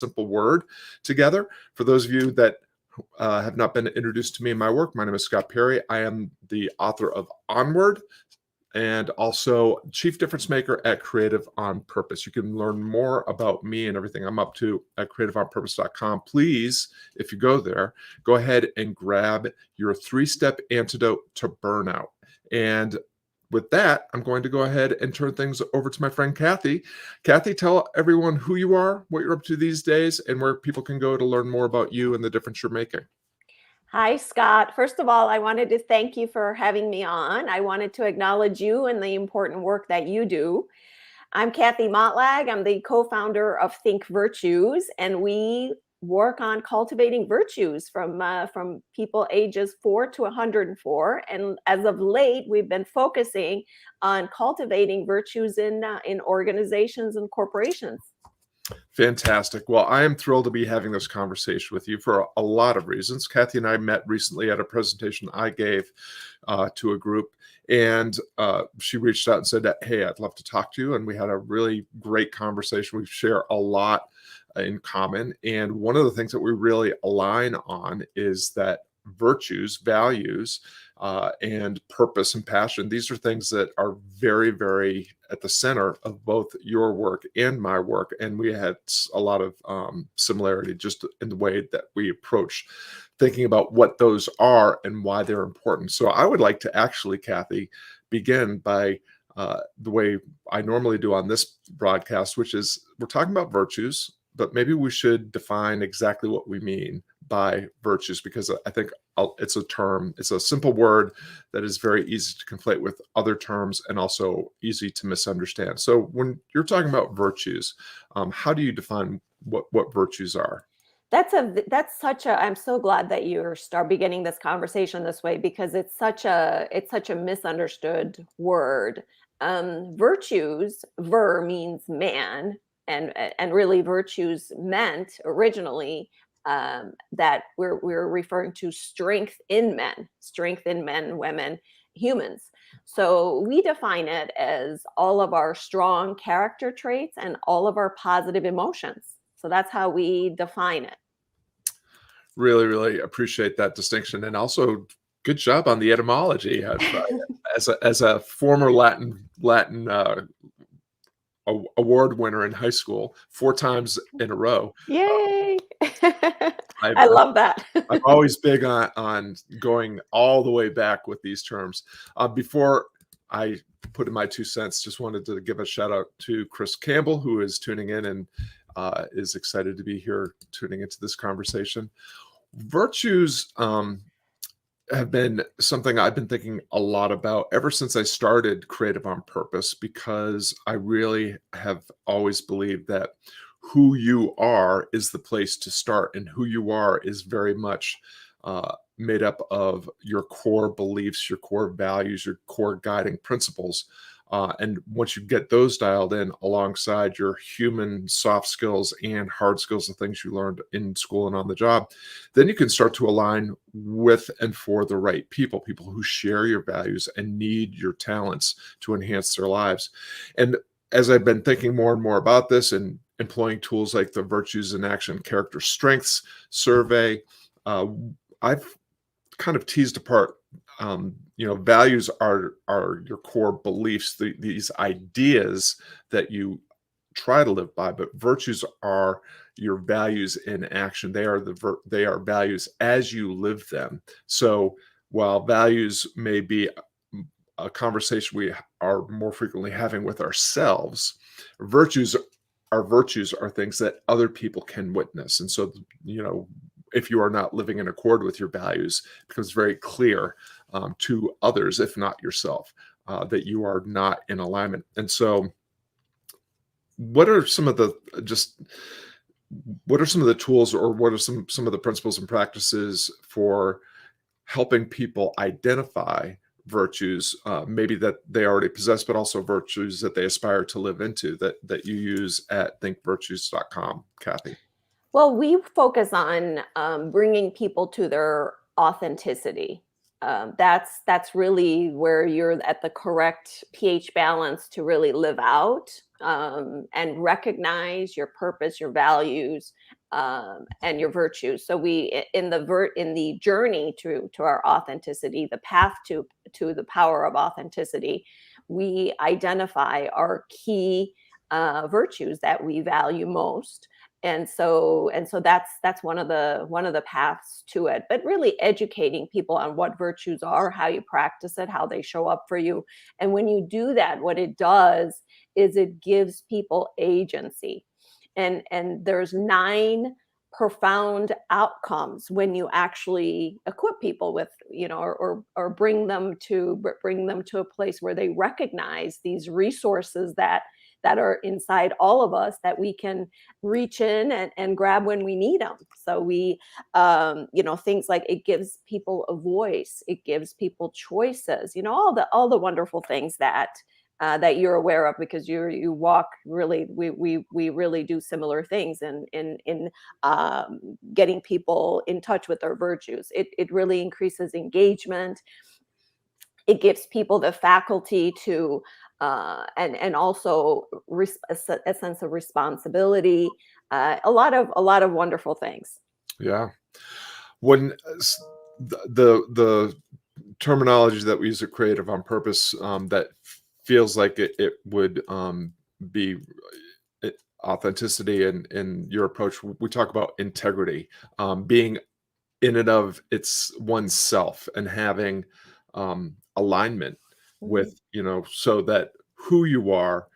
simple word together. For those of you that have not been introduced to me and my work, my name is Scott Perry. I am the author of Onward and also Chief Difference Maker at Creative on Purpose. You can learn more about me and everything I'm up to at creativeonpurpose.com. Please, if you go there, go ahead and grab your 3-step antidote to burnout. And with that, I'm going to go ahead and turn things over to my friend Kathy. Kathy, tell everyone who you are, what you're up to these days, and where people can go to learn more about you and the difference you're making. Hi, Scott. First of all, I wanted to thank you for having me on. I wanted to acknowledge you and the important work that you do. I'm Kathy Motlagh. I'm the co-founder of Think Virtues, and we work on cultivating virtues from people ages 4 to 104. And as of late, we've been focusing on cultivating virtues in organizations and corporations. Fantastic. Well, I am thrilled to be having this conversation with you for a lot of reasons. Kathy and I met recently at a presentation I gave to a group, and she reached out and said, hey, I'd love to talk to you. And we had a really great conversation. We share a lot in common. And one of the things that we really align on is that virtues, values, and purpose and passion, these are things that are very, very at the center of both your work and my work. And we had a lot of similarity just in the way that we approach thinking about what those are and why they're important. So I would like to actually, Kathy, begin by the way I normally do on this broadcast, which is we're talking about virtues, but maybe we should define exactly what we mean by virtues, because I think it's a term, it's a simple word that is very easy to conflate with other terms and also easy to misunderstand. So when you're talking about virtues, how do you define what virtues are? I'm so glad that you're beginning this conversation this way, because it's such a misunderstood word. Virtues, means man, and really virtues meant originally that we're referring to strength in men, women, humans. So we define it as all of our strong character traits and all of our positive emotions. So that's how we define it. Really, really appreciate that distinction, and also good job on the etymology. As a former Latin award winner in high school 4 times in a row. Yay! I love that. I'm always big on going all the way back with these terms. Before I put in my 2 cents, just wanted to give a shout out to Chris Campbell, who is tuning in and is excited to be here tuning into this conversation. Virtues have been something I've been thinking a lot about ever since I started Creative on Purpose, because I really have always believed that who you are is the place to start, and who you are is very much made up of your core beliefs, your core values, your core guiding principles. And once you get those dialed in alongside your human soft skills and hard skills, the things you learned in school and on the job, then you can start to align with and for the right people who share your values and need your talents to enhance their lives. And as I've been thinking more and more about this and employing tools like the Virtues in Action Character Strengths Survey, I've kind of teased apart values are your core beliefs, these ideas that you try to live by, but virtues are your values in action. They are values as you live them. So while values may be a conversation we are more frequently having with ourselves, virtues are things that other people can witness. And so, if you are not living in accord with your values, it becomes very clear to others, if not yourself, that you are not in alignment. And so what are some of the tools, or what are some of the principles and practices for helping people identify virtues, maybe that they already possess, but also virtues that they aspire to live into, that you use at thinkvirtues.com, Kathy? Well, we focus on bringing people to their authenticity. That's really where you're at the correct pH balance to really live out, and recognize your purpose, your values, and your virtues. So in the journey to our authenticity, the path to the power of authenticity, we identify our key virtues that we value most. And so that's one of the paths to it, but really educating people on what virtues are, how you practice it, how they show up for you. And when you do that, what it does is it gives people agency. And there's 9 profound outcomes when you actually equip people with, or bring them to a place where they recognize these resources that are inside all of us, that we can reach in and grab when we need them. So things like, it gives people a voice, it gives people choices, all the wonderful things that you're aware of, because you walk really, we really do similar things in getting people in touch with their virtues. It really increases engagement. It gives people the faculty to and also a sense of responsibility, a lot of wonderful things. Yeah. When the terminology that we use at Creative on Purpose, that feels like it would be authenticity in your approach. We talk about integrity, being in and of its oneself, and having alignment Mhm, with, so that who you are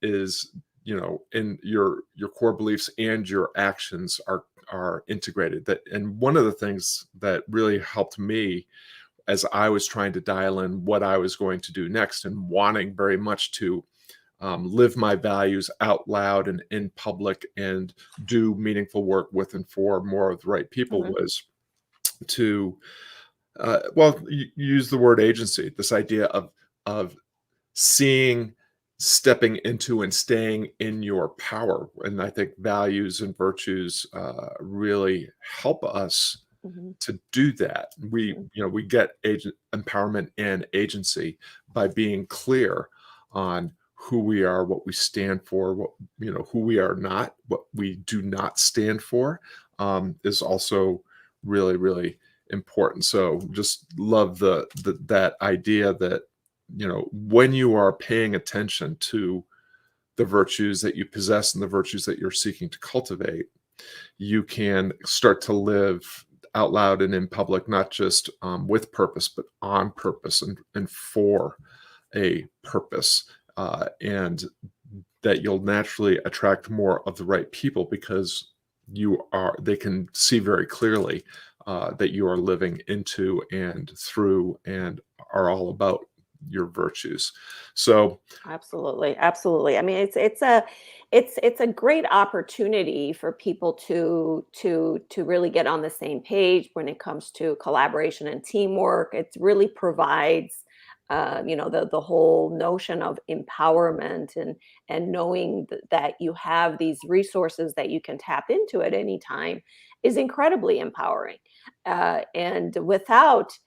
is, in your core beliefs and your actions are integrated. That, and one of the things that really helped me as I was trying to dial in what I was going to do next, and wanting very much to live my values out loud and in public, and do meaningful work with and for more of the right people, mhm, was to well, use the word agency. This idea of seeing, stepping into, and staying in your power. And I think values and virtues really help us mhm, to do that. We, mhm, we get agent empowerment and agency by being clear on who we are, what we stand for, what, who we are not, what we do not stand for, is also really, really important. So just love that idea that, when you are paying attention to the virtues that you possess and the virtues that you're seeking to cultivate, you can start to live out loud and in public, not just with purpose, but on purpose, and for a purpose. And that you'll naturally attract more of the right people, because they can see very clearly that you are living into and through, and are all about your virtues. So absolutely, absolutely. I mean, it's a great opportunity for people to really get on the same page when it comes to collaboration and teamwork. It really provides the whole notion of empowerment, and knowing that you have these resources that you can tap into at any time is incredibly empowering. And without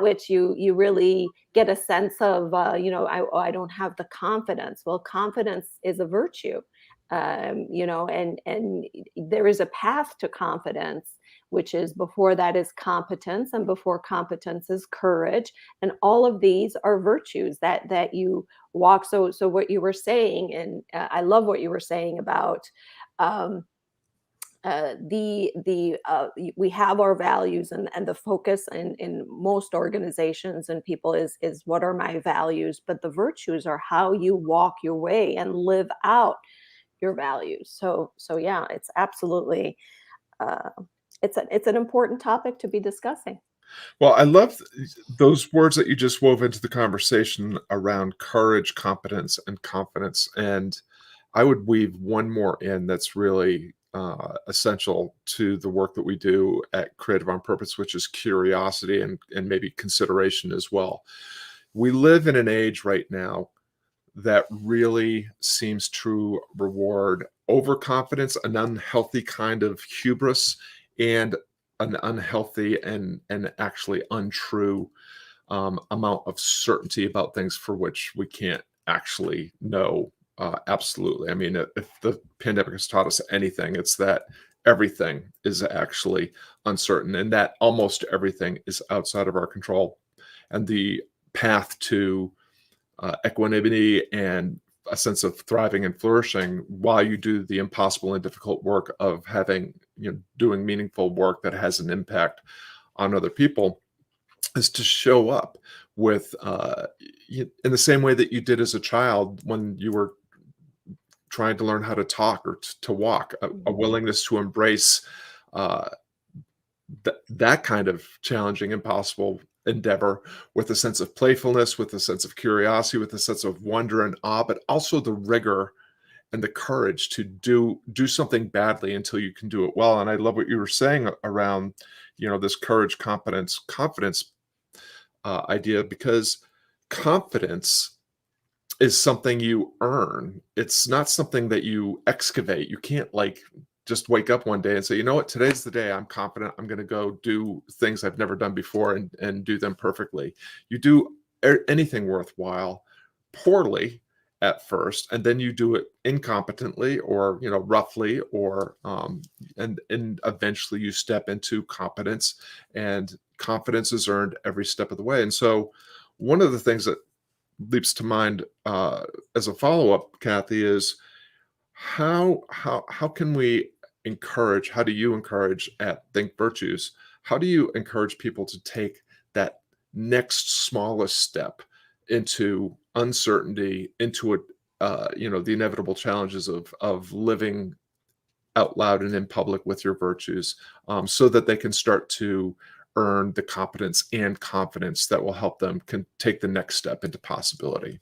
which you really get a sense of, I don't have the confidence. Well, confidence is a virtue. And there is a path to confidence, which is, before that is competence, and before competence is courage. And all of these are virtues that you walk. So what you were saying, and I love what you were saying about, um, we have our values, and the focus in most organizations and people is, what are my values? But the virtues are how you walk your way and live out your values. So yeah, it's absolutely, uh, it's an important topic to be discussing. well, I love those words that you just wove into the conversation around courage, competence, and confidence. And I would weave one more in that's really essential to the work that we do at Creative on Purpose, which is curiosity, and maybe consideration as well. We live in an age right now that really seems to reward overconfidence, an unhealthy kind of hubris, and an unhealthy and actually untrue amount of certainty about things for which we can't actually know absolutely. I mean, if the pandemic has taught us anything, it's that everything is actually uncertain and that almost everything is outside of our control. And the path to equanimity and a sense of thriving and flourishing while you do the impossible and difficult work of having, doing meaningful work that has an impact on other people is to show up with in the same way that you did as a child when you were trying to learn how to talk or to walk, a Mhm. willingness to embrace uh, that kind of challenging, impossible endeavor with a sense of playfulness, with a sense of curiosity, with a sense of wonder and awe, but also the rigor and the courage to do something badly until you can do it well. And I love what you were saying around, this courage, competence, confidence idea, because confidence is something you earn. It's not something that you excavate. You can't like just wake up one day and say, you know what, today's the day I'm confident I'm going to go do things I've never done before and do them perfectly. You do anything worthwhile poorly at first, and then you do it incompetently or roughly, or and eventually you step into competence, and confidence is earned every step of the way. And so one of the things that leaps to mind as a follow-up, Kathy, is how can we encourage, how do you encourage at Think Virtues, how do you encourage people to take that next smallest step into uncertainty, into the inevitable challenges of living out loud and in public with your virtues, so that they can start to earn the competence and confidence that will help them can take the next step into possibility.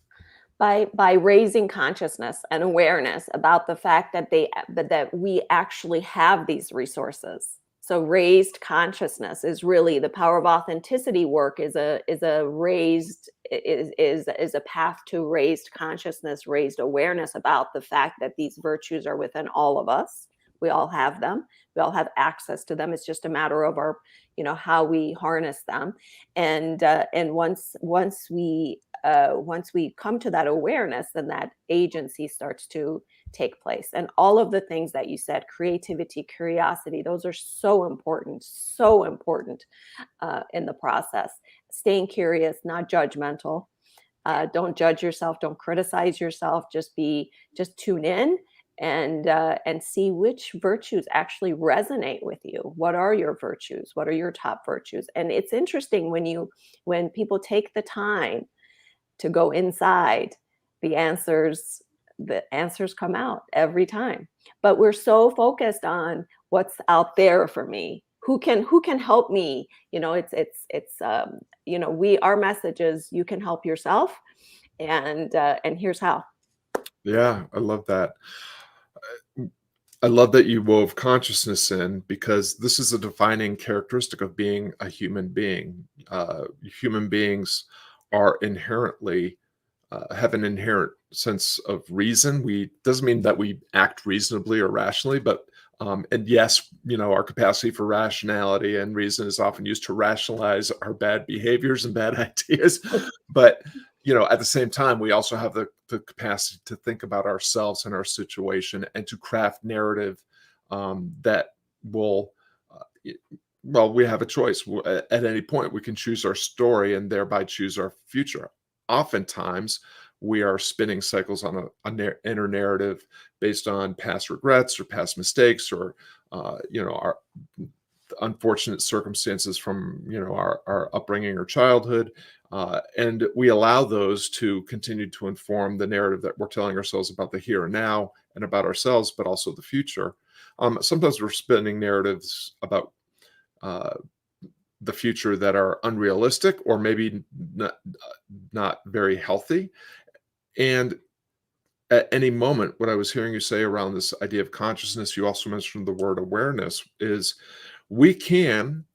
By raising consciousness and awareness about the fact that that we actually have these resources. So raised consciousness is really the power of authenticity work, is a raised is a path to raised consciousness, raised awareness about the fact that these virtues are within all of us. We all have them. We all have access to them. It's just a matter of our, how we harness them. And once we come to that awareness, then that agency starts to take place. And all of the things that you said, creativity, curiosity, those are so important in the process. Staying curious, not judgmental. Don't judge yourself. Don't criticize yourself. Just tune in and see which virtues actually resonate with you. What are your virtues? What are your top virtues? And it's interesting when people take the time to go inside, the answers come out every time. But we're so focused on what's out there for me. Who can help me? Our message is you can help yourself, and here's how. Yeah, I love that. I love that you wove consciousness in, because this is a defining characteristic of being a human being. Human beings are inherently have an inherent sense of reason. We doesn't mean that we act reasonably or rationally, but and yes, our capacity for rationality and reason is often used to rationalize our bad behaviors and bad ideas. But at the same time, we also have the capacity to think about ourselves and our situation and to craft narrative that will. Well, we have a choice. At any point, we can choose our story and thereby choose our future. Oftentimes, we are spinning cycles on a inner narrative based on past regrets or past mistakes, or our unfortunate circumstances from our upbringing or childhood, and we allow those to continue to inform the narrative that we're telling ourselves about the here and now and about ourselves, but also the future. Sometimes we're spinning narratives about uh, the future that are unrealistic or maybe not very healthy. And at any moment, what I was hearing you say around this idea of consciousness, you also mentioned the word awareness, is we can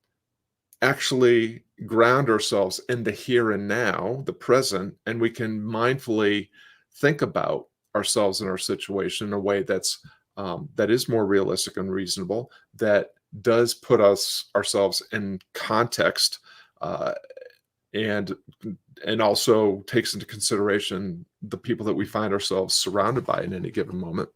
actually ground ourselves in the here and now, the present, and we can mindfully think about ourselves and our situation in a way that is more realistic and reasonable, that does put ourselves in context, uh, and also takes into consideration the people that we find ourselves surrounded by in any given moment.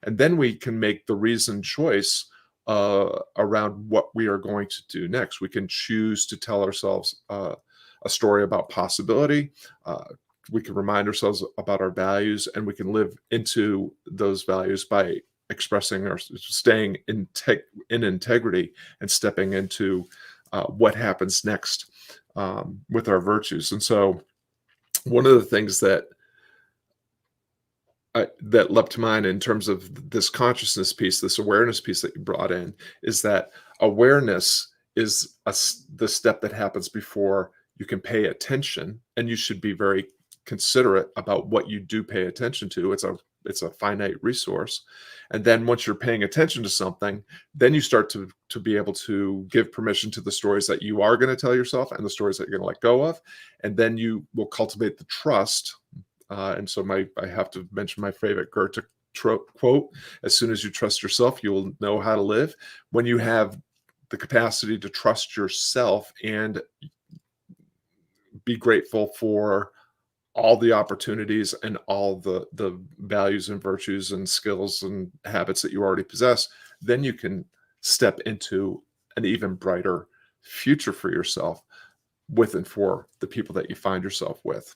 And then we can make the reasoned choice around what we are going to do next. We can choose to tell ourselves a story about possibility. Uh, we can remind ourselves about our values, and we can live into those values by expressing or staying in integrity and stepping into what happens next with our virtues. And so, one of the things that leapt to mind in terms of this consciousness piece, this awareness piece that you brought in, is that awareness is the step that happens before you can pay attention, and you should be very considerate about what you do pay attention to. It's a finite resource, and then once you're paying attention to something, then you start to be able to give permission to the stories that you are going to tell yourself and the stories that you're going to let go of, and then you will cultivate the trust. And so I have to mention my favorite Goethe quote: "As soon as you trust yourself, you will know how to live." When you have the capacity to trust yourself and be grateful for all the opportunities and all the values and virtues and skills and habits that you already possess, then you can step into an even brighter future for yourself with and for the people that you find yourself with.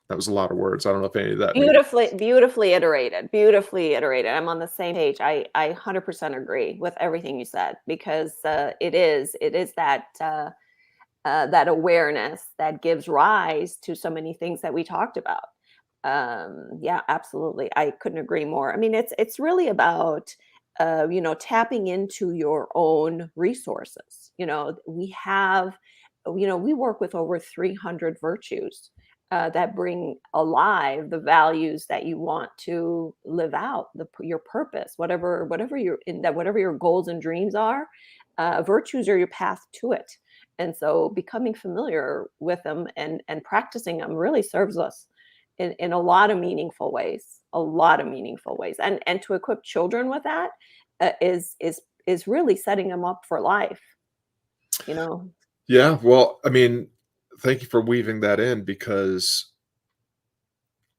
That was a lot of words. I don't know if any of that made Beautifully, beautifully iterated. Beautifully iterated. I'm on the same page. I 100% agree with everything you said, because it is that awareness that gives rise to so many things that we talked about. Yeah, absolutely. I couldn't agree more. I mean, it's really about tapping into your own resources. We work with over 300 virtues that bring alive the values that you want to live out, your purpose, whatever your goals and dreams are. Virtues are your path to it, and so becoming familiar with them and practicing them really serves us in a lot of meaningful ways, and to equip children with that is really setting them up for life, you know. Yeah, well, I mean, thank you for weaving that in, because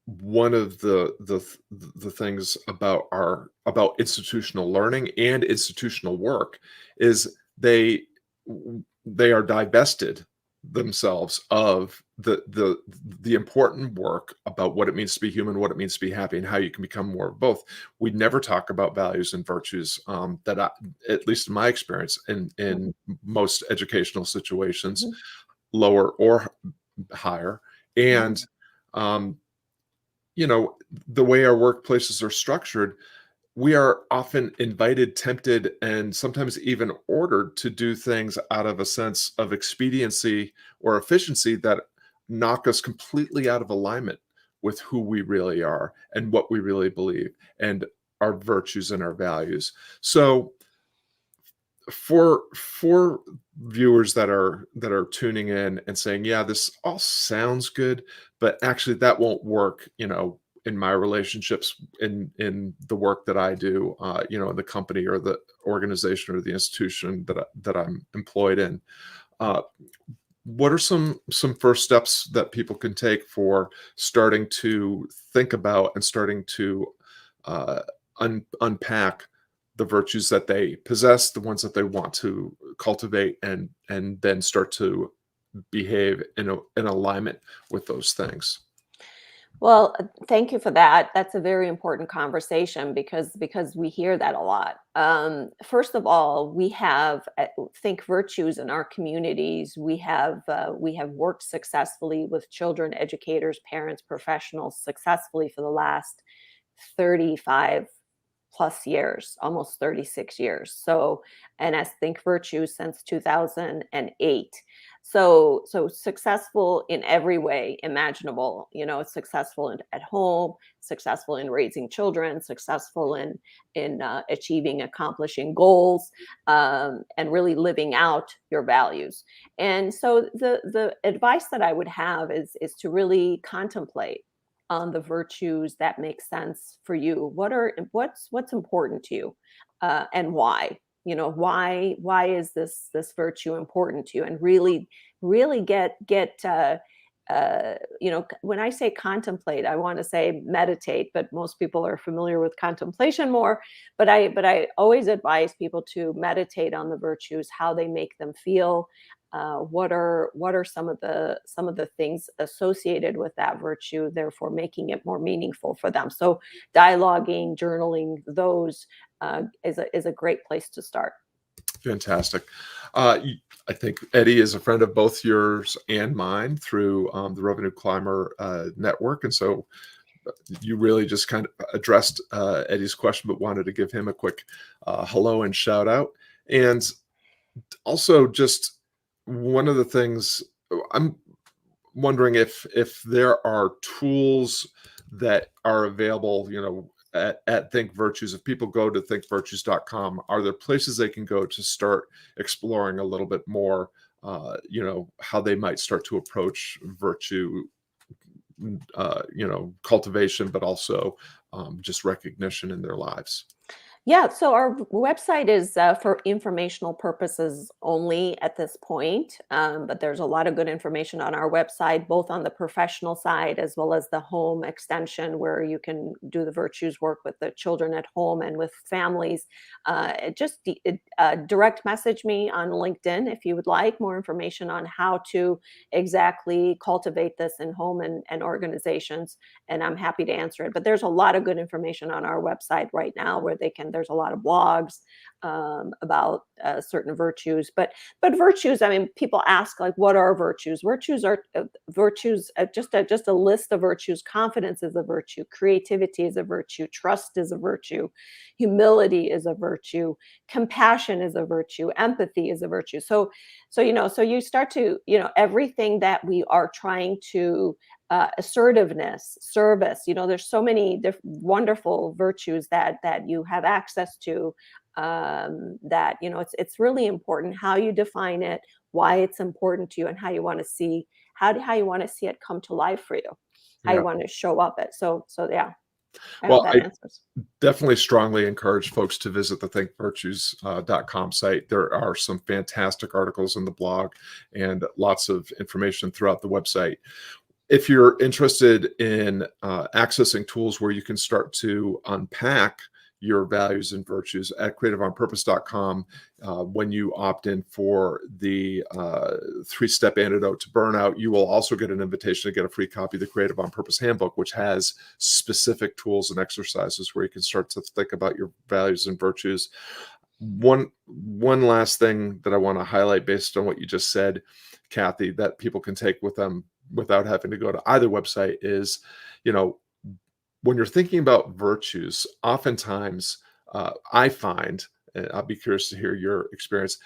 one of the things about institutional learning and institutional work is they are divested themselves of the important work about what it means to be human, what it means to be happy, and how you can become more of both. We never talk about values and virtues, at least in my experience, in most educational situations, Mhm, lower or higher. mhm, And um, the way our workplaces are structured, we are often invited, tempted, and sometimes even ordered to do things out of a sense of expediency or efficiency that knock us completely out of alignment with who we really are and what we really believe and our virtues and our values. So for viewers that are tuning in and saying, yeah, this all sounds good, but actually that won't work, in my relationships, in the work that I do, in the company or the organization or the institution that I'm employed in. uh, what are some first steps that people can take for starting to think about and starting to uh, unpack the virtues that they possess, the ones that they want to cultivate, and then start to behave in alignment with those things? Well, thank you for that. That's a very important conversation because we hear that a lot. First of all, we have think virtues in our communities. We have worked successfully with children, educators, parents, professionals successfully for the last 35 plus years, almost 36 years. So, and as Think Virtue since 2008. So successful in every way imaginable. Successful at home, successful in raising children, successful in achieving, accomplishing goals, and really living out your values. And so the advice that I would have is to really contemplate on the virtues that make sense for you. What's important to you, and why? why is this virtue important to you, and really get when I say contemplate, I want to say meditate, but most people are familiar with contemplation more. But I always advise people to meditate on the virtues, how they make them feel. What are some of the things associated with that virtue, therefore making it more meaningful for them. So dialoguing, journaling, those is a great place to start. Fantastic. I think Eddie is a friend of both yours and mine through the Revenue Climber Network. And so you really just kind of addressed Eddie's question, but wanted to give him a quick hello and shout out. And also, just one of the things I'm wondering if there are tools that are available, at Think Virtues. If people go to thinkvirtues.com, are there places they can go to start exploring a little bit more, how they might start to approach virtue, cultivation, but also just recognition in their lives? Yeah, so our website is for informational purposes only at this point, but there's a lot of good information on our website, both on the professional side as well as the home extension, where you can do the virtues work with the children at home and with families. Direct message me on LinkedIn if you would like more information on how to exactly cultivate this in home and organizations, and I'm happy to answer it. But there's a lot of good information on our website right now where there's a lot of blogs about certain virtues. But virtues, I mean, people ask, like, what are virtues? Virtues are just a list of virtues. Confidence is a virtue. Creativity is a virtue. Trust is a virtue. Humility is a virtue. Compassion is a virtue. Empathy is a virtue. So you start to, everything that we are trying to assertiveness, service. There's so many wonderful virtues that you have access to. That it's really important how you define it, why it's important to you, and how you want to see how you want to see it come to life for you, how Yeah. you want to show up it. So yeah, I hope Well, that I answers. definitely strongly encourage folks to visit the thinkvirtues.com site. There are some fantastic articles in the blog and lots of information throughout the website. If you're interested in accessing tools where you can start to unpack your values and virtues at creativeonpurpose.com, when you opt in for the 3-step antidote to burnout, you will also get an invitation to get a free copy of the Creative on Purpose Handbook, which has specific tools and exercises where you can start to think about your values and virtues. One last thing that I want to highlight based on what you just said, Kathy, that people can take with them without having to go to either website is, when you're thinking about virtues, oftentimes I find, and I'll be curious to hear your experience,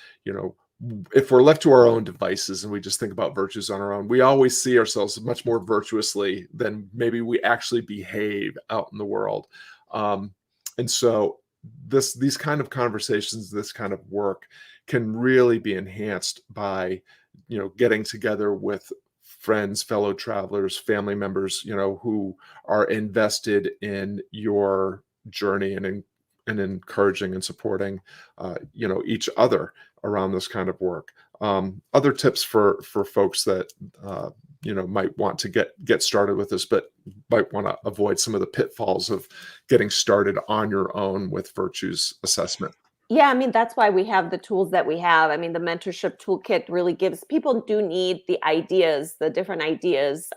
if we're left to our own devices and we just think about virtues on our own, we always see ourselves much more virtuously than maybe we actually behave out in the world. And so these kind of conversations, this kind of work can really be enhanced by, getting together with friends, fellow travelers, family members, who are invested in your journey and encouraging and supporting, each other around this kind of work. Other tips for folks that might want to get started with this, but might want to avoid some of the pitfalls of getting started on your own with virtues assessment. Yeah, I mean, that's why we have the tools that we have. I mean, the mentorship toolkit really gives people do need the ideas, the different ideas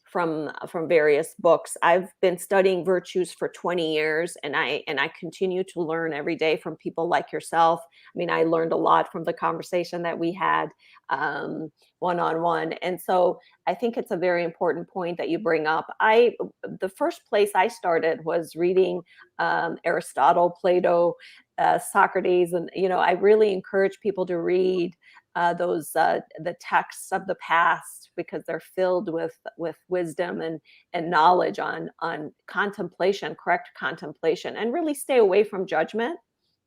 from various books. I've been studying virtues for 20 years, and I continue to learn every day from people like yourself. I mean, I learned a lot from the conversation that we had one-on-one. And so I think it's a very important point that you bring up. The first place I started was reading Aristotle, Plato, Socrates, and I really encourage people to read the texts of the past, because they're filled with wisdom and knowledge on contemplation, correct contemplation, and really stay away from judgment.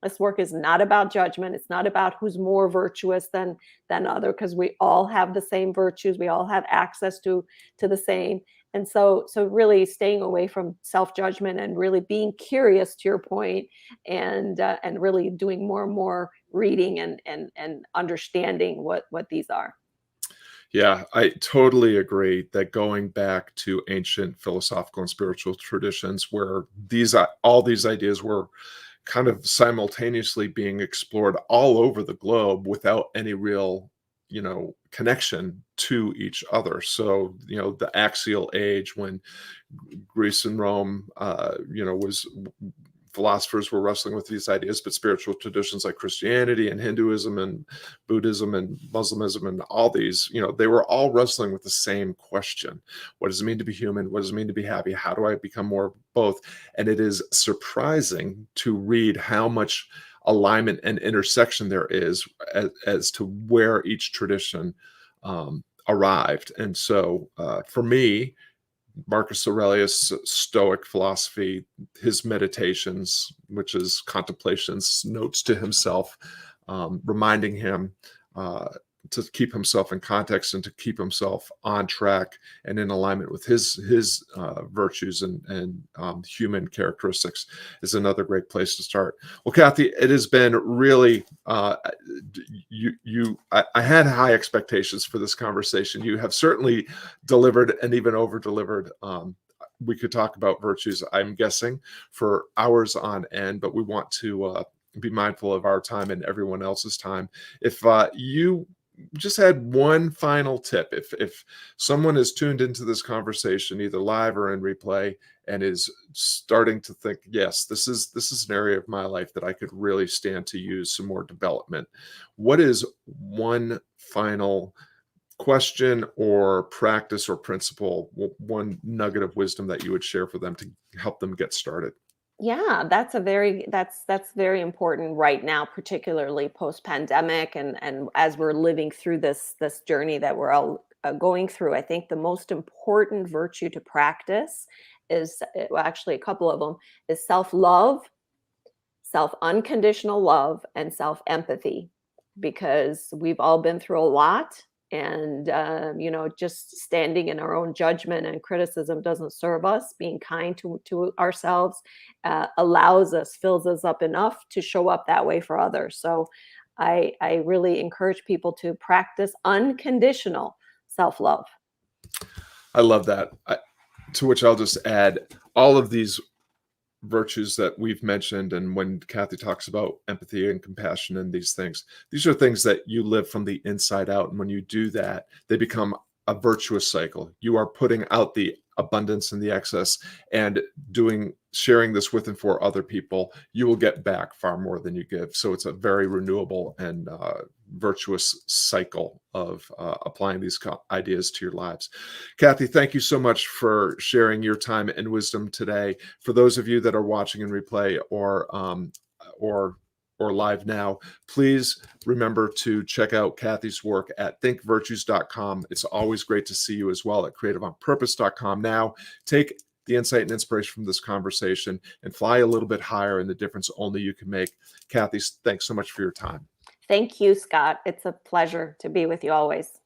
This work is not about judgment. It's not about who's more virtuous than other, because we all have the same virtues. We all have access to the same. And so really staying away from self-judgment and really being curious, to your point, and really doing more and more reading and understanding what these are. Yeah, I totally agree that going back to ancient philosophical and spiritual traditions where all these ideas were kind of simultaneously being explored all over the globe without any real, connection to each other. So, the axial age when Greece and Rome, was philosophers were wrestling with these ideas, but spiritual traditions like Christianity and Hinduism and Buddhism and Muslimism and all these, they were all wrestling with the same question. What does it mean to be human? What does it mean to be happy? How do I become more of both? And it is surprising to read how much alignment and intersection there is as to where each tradition arrived. And so for me, Marcus Aurelius' Stoic philosophy, his meditations, which is contemplations, notes to himself, reminding him to keep himself in context and to keep himself on track and in alignment with his virtues and human characteristics is another great place to start. Well, Kathy, it has been really I had high expectations for this conversation. You have certainly delivered and even over delivered. We could talk about virtues, I'm guessing, for hours on end, but we want to be mindful of our time and everyone else's time. If you just had one final tip, if someone is tuned into this conversation either live or in replay and is starting to think, yes, this is an area of my life that I could really stand to use some more development, what is one final question or practice or principle, one nugget of wisdom that you would share for them to help them get started? Yeah, that's very important right now, particularly post-pandemic, and as we're living through this journey that we're all going through. I think the most important virtue to practice is, well, actually a couple of them, is self-love, self-unconditional love, and self-empathy, because we've all been through a lot. And just standing in our own judgment and criticism doesn't serve us. Being kind to ourselves fills us up enough to show up that way for others. So I really encourage people to practice unconditional self-love. I love that. To which I'll just add all of these virtues that we've mentioned. And when Kathy talks about empathy and compassion and these are things that you live from the inside out. And when you do that, they become a virtuous cycle. You are putting out the abundance and the excess and sharing this with and for other people. You will get back far more than you give. So it's a very renewable and virtuous cycle of applying these ideas to your lives. Kathy, thank you so much for sharing your time and wisdom today. For those of you that are watching in replay or live now, please remember to check out Kathy's work at thinkvirtues.com. It's always great to see you as well at creativeonpurpose.com. Now, take the insight and inspiration from this conversation and fly a little bit higher in the difference only you can make. Kathy, thanks so much for your time. Thank you, Scott. It's a pleasure to be with you always.